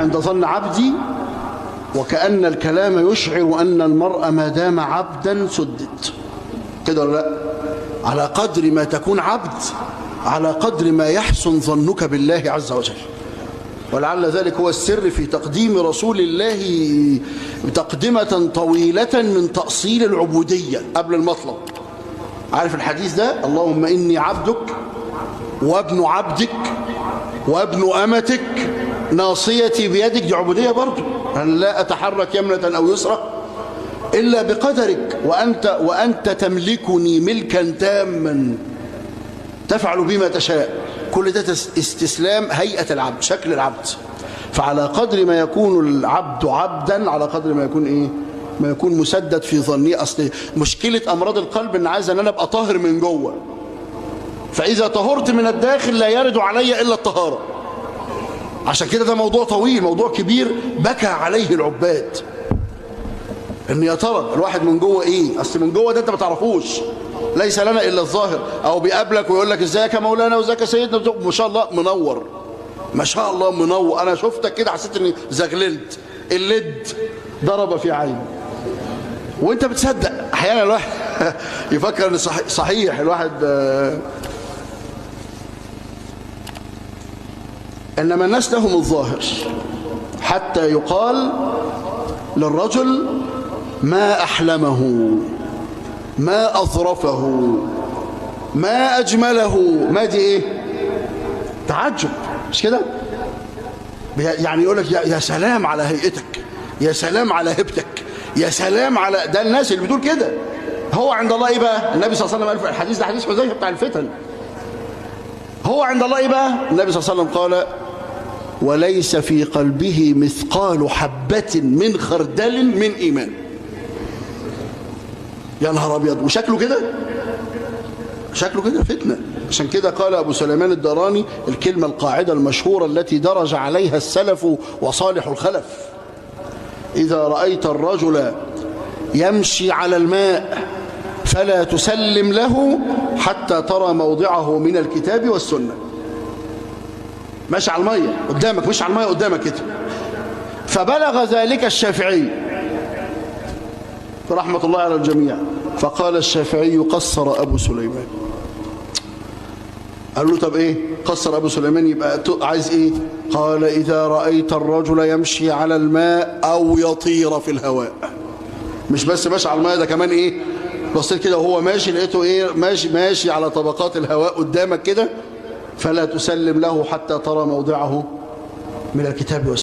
عند ظن عبدي، وكأن الكلام يشعر أن المرء ما دام عبدا سدد كده ولا لا؟ على قدر ما تكون عبد على قدر ما يحسن ظنك بالله عز وجل. ولعل ذلك هو السر في تقديم رسول الله تقدمة طويلة من تأصيل العبودية قبل المطلب. عارف الحديث ده؟ اللهم إني عبدك وابن عبدك وابن أمتك ناصيتي بيدك. دي عبودية برضو، أن لا أتحرك يمنة أو يسرى إلا بقدرك، وأنت تملكني ملكا تاما تفعل بما تشاء. كل ده استسلام هيئة العبد، شكل العبد. فعلى قدر ما يكون العبد عبدا على قدر ما يكون إيه؟ ما يكون مسدد في ظني. أصل مشكلة أمراض القلب إن عايز أن أنا أبقى طاهر من جوه، فإذا طهرت من الداخل لا يرد علي إلا الطهارة. عشان كده ده موضوع طويل، موضوع كبير بكى عليه العباد. إن يا ترى الواحد من جوه إيه؟ أصل من جوه ده أنت ما تعرفوش، ليس لنا إلا الظاهر. أو بيقابلك ويقول لك إزيك يا مولانا وإزيك يا سيدنا، ما شاء الله منور، ما شاء الله منور. أنا شفتك كده حسيت إني زغللت، اللد ضرب في عيني، وأنت بتصدق. أحيانا الواحد يفكر إن صحيح الواحد. إنما الناس لهم الظاهر، حتى يقال للرجل ما أحلمه، ما أظرفه، ما أجمله. ما دي إيه؟ تعجب، مش كده؟ يعني يقول لك يا سلام على هيئتك، يا سلام على هبتك، يا سلام على ده. الناس اللي بتقول كده هو عند الله إيه بقى؟ النبي صلى الله عليه وسلم قال في الحديث ده، حديث حذيفة بتاع الفتن، هو عند الله إيه بقى؟ النبي صلى الله عليه وسلم قال وليس في قلبه مثقال حبة من خردل من إيمان. يا نهار أبيض، وشكله كده، شكله كده فتنة. عشان كده قال أبو سليمان الداراني الكلمة القاعدة المشهورة التي درج عليها السلف وصالح الخلف: إذا رأيت الرجل يمشي على الماء فلا تسلم له حتى ترى موضعه من الكتاب والسنة. ماشي على المية قدامك، مش على المية قدامك كده. فبلغ ذلك الشافعي رحمة الله على الجميع، فقال الشافعي قصر أبو سليمان. قال له طب إيه قصر أبو سليمان؟ يبقى عايز إيه؟ قال إذا رأيت الرجل يمشي على الماء أو يطير في الهواء. مش بس ماشي على الماء، ده كمان إيه؟ بصيت كده وهو ماشي لقيته إيه؟ ماشي على طبقات الهواء قدامك كده، فلا تسلم له حتى ترى موضعه من الكتاب والسنة.